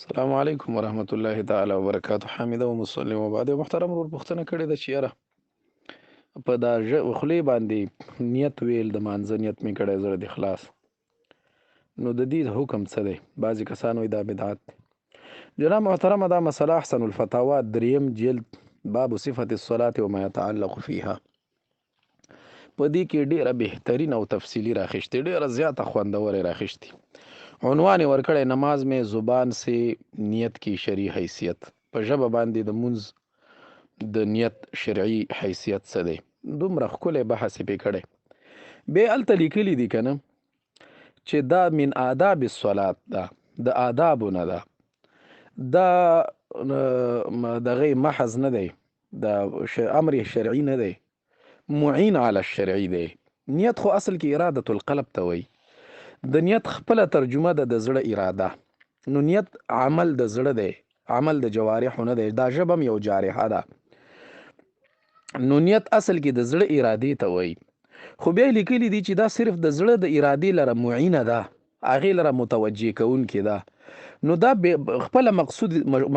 السلام علیکم ورحمت الله تعالی وبرکاته. حامد او مسلم و بعد محترم ورور پوښتنه کړې ده چې یاره په دا خولې باندې نیت ویل د مانځه نیت مې کړی زړه د خلاص، نو د دې حکم څه دی؟ بعضې کسان وایي دا بدعت دی. جناب محترمه، دا مسله احسن الفتاوا 3 جلد باب صفت الصلاة وما يتعلق فيها په دې کې ډیره بهترین او تفصیلی راخیشتې، ډیره زیاته خوندورې راخیشتې. عنوان یې ورکړی نماز میں زبان سے نیت کی شرعی حیثیت، په ژبه باندې د مونځ د نیت شرعي حیثیت څه دی. دومره ښکلی بحث یې پې کړی. بیا هلته لیکلي دي که نه چې دا من آداب الصلات ده، د آدابو نه ده، دا دغه محض نه دی، دا امر شرعي نه دی، معین علی الشرعي دی. نیت خو اصل کې ارادة القلب ته وایي. د نیت خپله ترجمه ده د زړه اراده. نو نیت عمل د زړه دی، عمل د جوارحو نه دی، دا ژبه هم یو جارحه ده. نو نیت اصل کې د زړه ارادې ته وایي. خو بیا لیکلي دي چې دا صرف د زړه د ارادې لره معینه ده، هغې لره متوجه کوونکې ده. نو دا خپله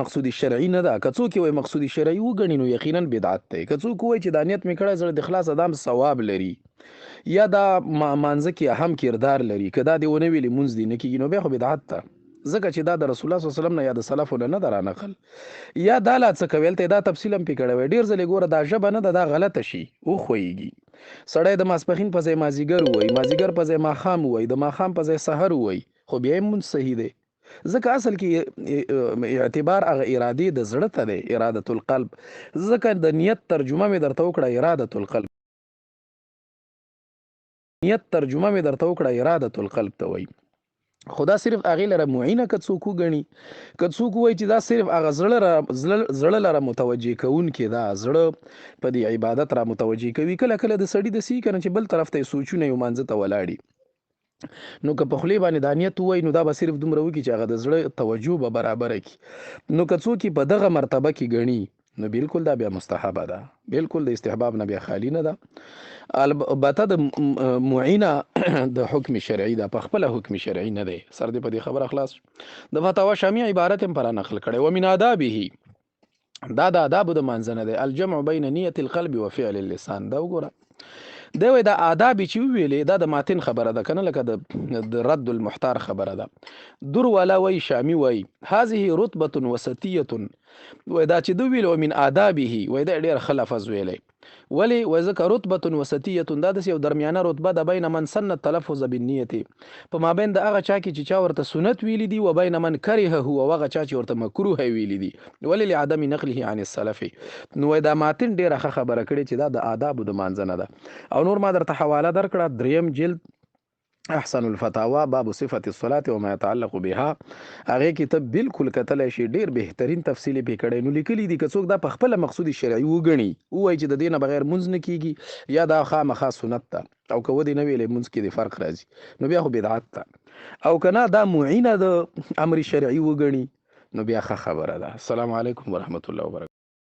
مقصود شرعي نه ده. که څوک وایي مقصود شرعي وګڼي نو یقینا بدعت دی. که څوک وایي چې دا نیت مې کړی زړه د خلاصه دا هم ثواب لري یا دا مانځه کې اهم کردار لري، که دا دې ونه ویلې مونځ دې نه کېږي نو بیا خو بدعت ده، ځکه چې دا د رسول الله صلی الله علیه وسلم نه یا د سلفو نه ده رانقل. یا دا لا څه کوي هلته دا تفصیل هم پې کړی وی. ډېر ځلې ګوره دا ژبه نه ده، دا غلطه شي وښویږي. سړی د ماسپښین په ځای مازدیګر ووایي، مازدیګر په ځای ماښام ووایي، د ماښام په ځای سحر ووایي، خو بیا یې مونځ صحیح دی. ځکه اصل کې اعتبار هغه ارادې د زړه ته دی، ارادة القلب. ځکه د نیت ترجمه مې درته وکړه ارادة القلب، نیت ترجمه مې درته وکړه ارادة القلب ته وایي. خو دا صرف هغې لره معینه که څوک وګڼي، که څوک ووایي چې دا صرف هغه زړه لره متوجه کوونکې ده، زړه په دې عبادت را متوجه کوي. کله کله د سړي داسې وي که نه چې بل طرف ته یې سوچونه یې مانځه ته ولاړي، نو که په خولې باندې دا نیت ووایي نو دا به صرف دومره وکړي چې هغه د زړه توجه به برابره کړي. نو که څوک یې په دغه مرتبه کې ګڼي نو بالکل دا بیا مستحبه ده، بالکل د استحباب نه بیا خالی نه ده. البته د معینه د حکم شرعي ده، په خپله حکم شرعي نه دی. سر دې په دې خبره خلاص. د فتاوا شامیه عبارت هم پر نقل کړی. ومن آدابه، دا د آدابو د مانځه نه دی، الجمع بین نیت القلب و فعل اللسان. دا وګوره دی وایي دا آداب چې وویلې دا د ماتن خبره ده که نه، لکه د رد المحتار خبره ده. در والا وایي، شامی وایي هذه رتبة وسطیة، وایي دا چې ده ویلو من آدابه، وایي دا ډېر ښه لفظ ویلی. ولې؟ وایي ځکه رتبة وسطیة دا داسې یو درمیانه رتبه ده، بین من سن التلفظ بالنیت، په مابین د هغه چا کې چې چا ورته سنت ویلی دي، و بین من کرهه، او هغه چا چې ورته مکروه ویلی دي. ولې؟ لعدم نقله عن السلف. نو وایي دا ماتن ډېره ښه خبره کړې چې دا د آدابو د مانځه نه ده. او نور ما درته حواله درکړه 3 جلد احسن الفتاوا باب صفت الصلاة وما يتعلق بها، هغې کې ته بالکل کتلی شي، ډېر بهترین تفصیل یې پې کړی. نو لیکلي دي که څوک دا په خپله مقصود شرعي وګڼي، ووایي چې د دې نه بغیر مونځ نه کېږي یا دا خامخا سنت ده، او که ودې نه ویلی مونځ کې د فرق راځي نو بیا خو بدعت ده. او که نه دا معینه د امر شرعي وګڼي نو بیا ښه خبره ده. السلام علیکم ورحمت الله وبرکاته.